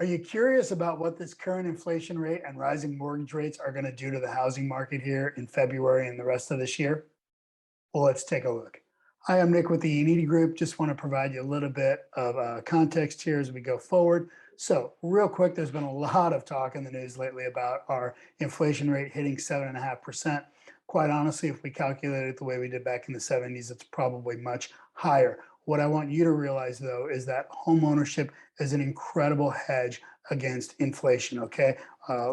Are you curious about what this current inflation rate and rising mortgage rates are going to do to the housing market here in February and the rest of this year? Well, let's take a look. Hi, I'm Nick with the Iannitti Group. Just want to provide you a little bit of context here as we go forward. So, real quick, there's been a lot of talk in the news lately about our inflation rate hitting 7.5%. Quite honestly, if we calculate it the way we did back in the 70s, it's probably much higher. What I want you to realize, though, is that home ownership is an incredible hedge against inflation. Okay.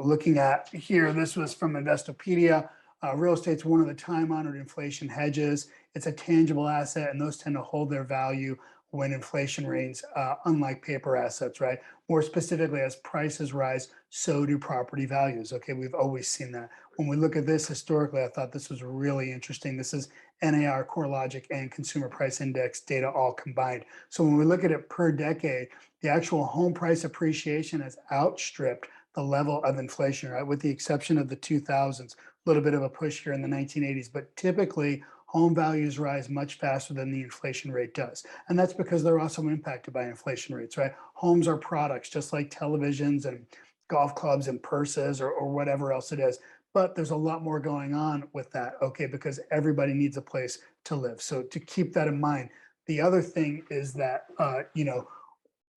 Looking at here, this was from Investopedia. Real estate's one of the time-honored inflation hedges. It's a tangible asset, and those tend to hold their value when inflation reigns, unlike paper assets, right? More specifically, as prices rise, so do property values. Okay, we've always seen that. When we look at this historically, I thought this was really interesting. This is NAR, CoreLogic, and Consumer Price Index data all combined. So when we look at it per decade, the actual home price appreciation has outstripped the level of inflation, right? With the exception of the 2000s, a little bit of a push here in the 1980s, but typically home values rise much faster than the inflation rate does. And that's because they're also impacted by inflation rates, right? Homes are products just like televisions and golf clubs and purses or whatever else it is. But there's a lot more going on with that, okay, because everybody needs a place to live. So to keep that in mind, the other thing is that,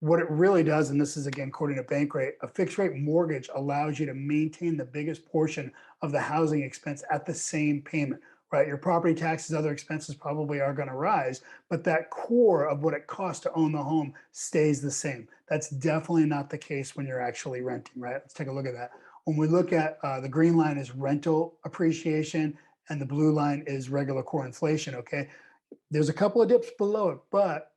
what it really does, and this is again according to Bankrate, a fixed rate mortgage allows you to maintain the biggest portion of the housing expense at the same payment, right? Your property taxes, other expenses probably are going to rise, but that core of what it costs to own the home stays the same. That's definitely not the case when you're actually renting, right? Let's take a look at that. When we look at the green line is rental appreciation and the blue line is regular core inflation, okay? There's a couple of dips below it, but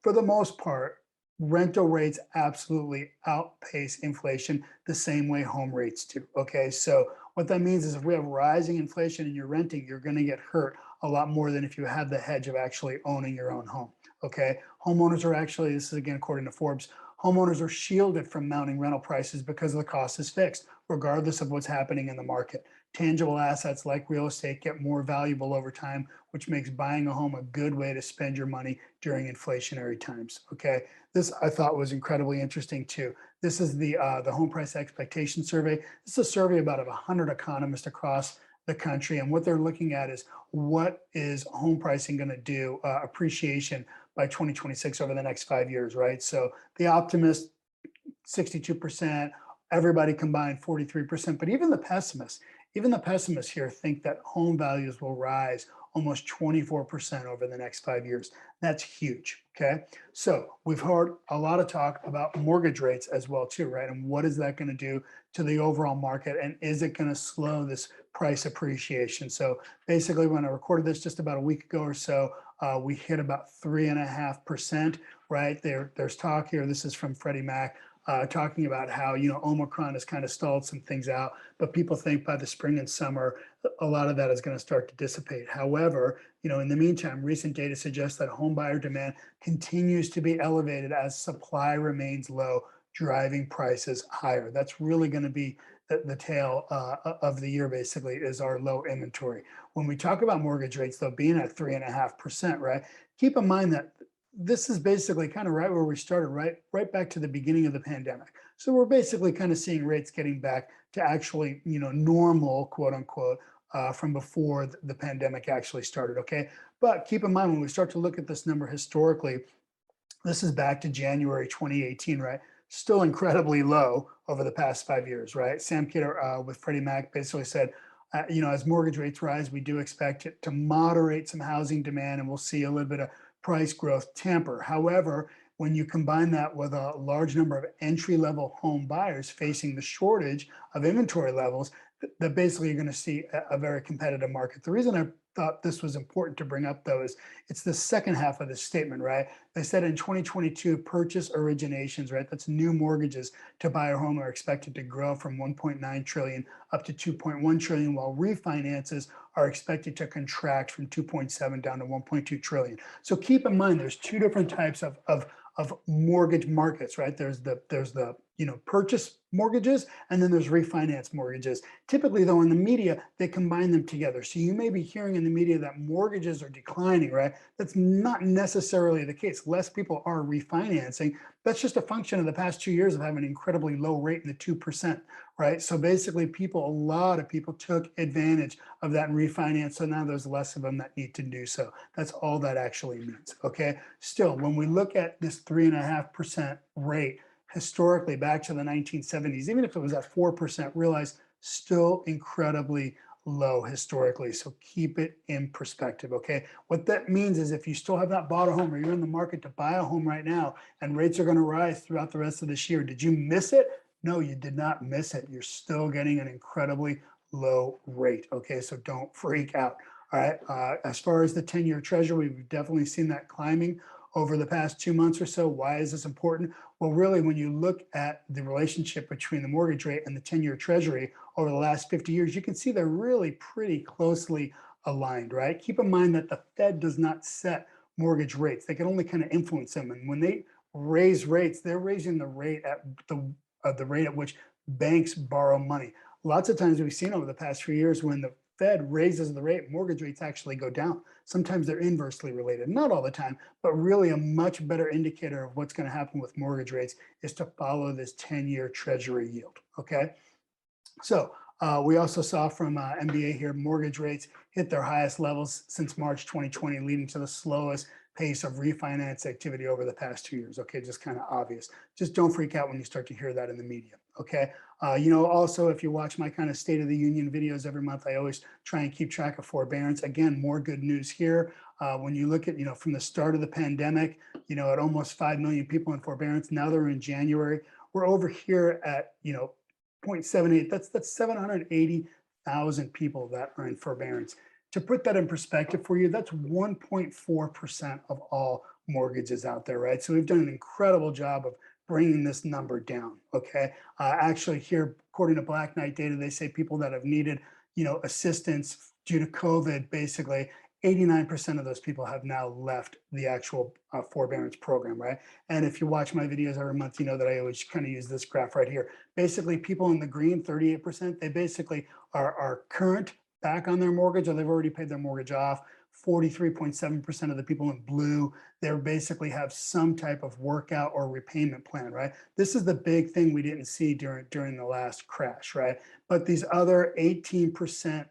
for the most part, rental rates absolutely outpace inflation the same way home rates do. Okay, so what that means is if we have rising inflation and you're renting, you're going to get hurt a lot more than if you have the hedge of actually owning your own home. Okay, homeowners are actually, this is again according to Forbes, homeowners are shielded from mounting rental prices because the cost is fixed, regardless of what's happening in the market. Tangible assets like real estate get more valuable over time, which makes buying a home a good way to spend your money during inflationary times. Okay, this I thought was incredibly interesting too. This is the Home Price Expectation Survey. This is a survey about 100 economists across the country, and what they're looking at is what is home pricing going to do, appreciation by 2026 over the next 5 years, right? So the optimist, 62%, everybody combined 43%, but even the pessimists here think that home values will rise almost 24% over the next 5 years. That's huge, okay? So we've heard a lot of talk about mortgage rates as well too, right? And what is that gonna do to the overall market? And is it gonna slow this price appreciation? So basically when I recorded this just about a week ago or so, we hit about 3.5%, right? There's talk here, this is from Freddie Mac, talking about how Omicron has kind of stalled some things out, but people think by the spring and summer a lot of that is going to start to dissipate. However, in the meantime, recent data suggests that home buyer demand continues to be elevated as supply remains low, driving prices higher. That's really going to be the tail of the year, basically, is our low inventory. When we talk about mortgage rates, though, being at 3.5%, right? Keep in mind that this is basically kind of right where we started, right back to the beginning of the pandemic. So we're basically kind of seeing rates getting back to actually, normal, quote unquote, from before the pandemic actually started. Okay, but keep in mind when we start to look at this number historically, this is back to January 2018, right? Still incredibly low over the past 5 years, right? Sam Kidder with Freddie Mac basically said, as mortgage rates rise, we do expect it to moderate some housing demand, and we'll see a little bit of price growth temper. However, when you combine that with a large number of entry-level home buyers facing the shortage of inventory levels, that basically you're going to see a very competitive market. The reason I thought this was important to bring up, though, is it's the second half of this statement, right? They said in 2022, purchase originations, right? That's new mortgages to buy a home are expected to grow from 1.9 trillion up to 2.1 trillion, while refinances are expected to contract from 2.7 down to 1.2 trillion. So keep in mind, there's two different types of mortgage markets, right? There's the purchase mortgages, and then there's refinance mortgages. Typically, though, in the media, they combine them together. So you may be hearing in the media that mortgages are declining, right? That's not necessarily the case. Less people are refinancing. That's just a function of the past 2 years of having an incredibly low rate in the 2%, right? So basically, a lot of people took advantage of that and refinanced. So now there's less of them that need to do so. That's all that actually means, okay? Still, when we look at this 3.5% rate, historically back to the 1970s, even if it was at 4%, realize still incredibly low historically. So keep it in perspective, okay? What that means is if you still have not bought a home or you're in the market to buy a home right now and rates are going to rise throughout the rest of this year, did you miss it? No, you did not miss it. You're still getting an incredibly low rate, okay? So don't freak out. All right. As far as the 10-year treasury, we've definitely seen that climbing over the past 2 months or so. Why is this important? Well, really, when you look at the relationship between the mortgage rate and the 10-year treasury over the last 50 years, you can see they're really pretty closely aligned, right? Keep in mind that the Fed does not set mortgage rates. They can only kind of influence them. And when they raise rates, they're raising the rate at the rate at which banks borrow money. Lots of times we've seen over the past few years when the Fed raises the rate, mortgage rates actually go down. Sometimes they're inversely related, not all the time, but really a much better indicator of what's going to happen with mortgage rates is to follow this 10-year treasury yield, okay? So we also saw from MBA here, mortgage rates hit their highest levels since March 2020, leading to the slowest pace of refinance activity over the past 2 years. Okay, just kind of obvious. Just don't freak out when you start to hear that in the media. Okay, also, if you watch my kind of State of the Union videos every month, I always try and keep track of forbearance. Again, more good news here. When you look at, from the start of the pandemic, at almost 5 million people in forbearance, now they're in January. We're over here at, 0.78. That's 780,000 people that are in forbearance. To put that in perspective for you, that's 1.4% of all mortgages out there, right? So we've done an incredible job of bringing this number down, okay? Actually here, according to Black Knight data, they say people that have needed, assistance due to COVID, basically 89% of those people have now left the actual forbearance program, right? And if you watch my videos every month, you know that I always kind of use this graph right here. Basically, people in the green, 38%, they basically are current back on their mortgage or they've already paid their mortgage off. 43.7% of the people in blue, they basically have some type of workout or repayment plan, right? This is the big thing we didn't see during the last crash, right? But these other 18%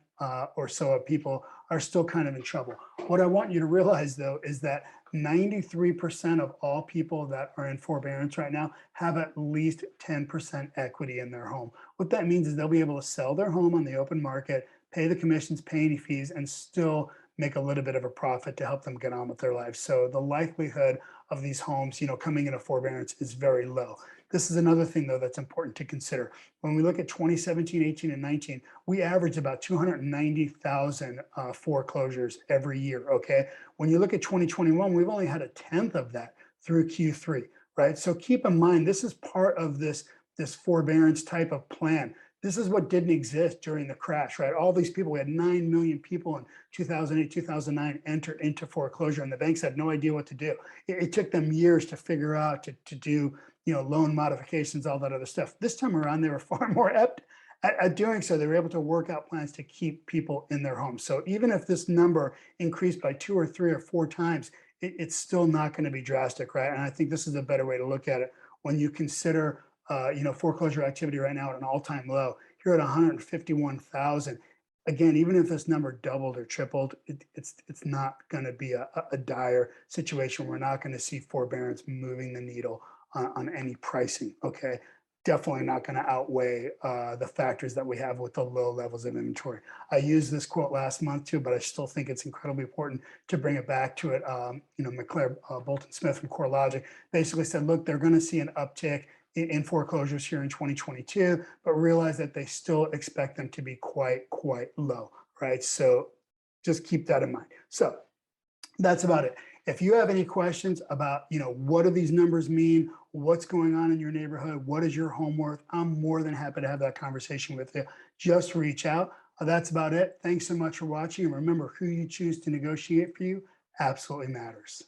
or so of people are still kind of in trouble. What I want you to realize, though, is that 93% of all people that are in forbearance right now have at least 10% equity in their home. What that means is they'll be able to sell their home on the open market, pay the commissions, pay any fees, and still make a little bit of a profit to help them get on with their lives. So the likelihood of these homes, coming into forbearance is very low. This is another thing, though, that's important to consider. When we look at 2017, 18, and 19, we averaged about 290,000 foreclosures every year, okay? When you look at 2021, we've only had a tenth of that through Q3, right? So keep in mind, this is part of this forbearance type of plan. This is what didn't exist during the crash, right? All these people, we had 9 million people in 2008, 2009 enter into foreclosure, and the banks had no idea what to do. It took them years to figure out to do, loan modifications, all that other stuff. This time around, they were far more apt at doing so. They were able to work out plans to keep people in their homes. So even if this number increased by 2 or 3 or 4 times, it's still not going to be drastic, right? And I think this is a better way to look at it when you consider foreclosure activity right now at an all-time low. Here at 151,000. Again, even if this number doubled or tripled, it's not going to be a dire situation. We're not going to see forbearance moving the needle on any pricing. Okay, definitely not going to outweigh the factors that we have with the low levels of inventory. I used this quote last month too, but I still think it's incredibly important to bring it back to it. McClare Bolton Smith from CoreLogic basically said, look, they're going to see an uptick in foreclosures here in 2022, but realize that they still expect them to be quite low, right? So just keep that in mind. So that's about it. If you have any questions about, what do these numbers mean? What's going on in your neighborhood? What is your home worth? I'm more than happy to have that conversation with you. Just reach out. That's about it. Thanks so much for watching. And remember, who you choose to negotiate for you absolutely matters.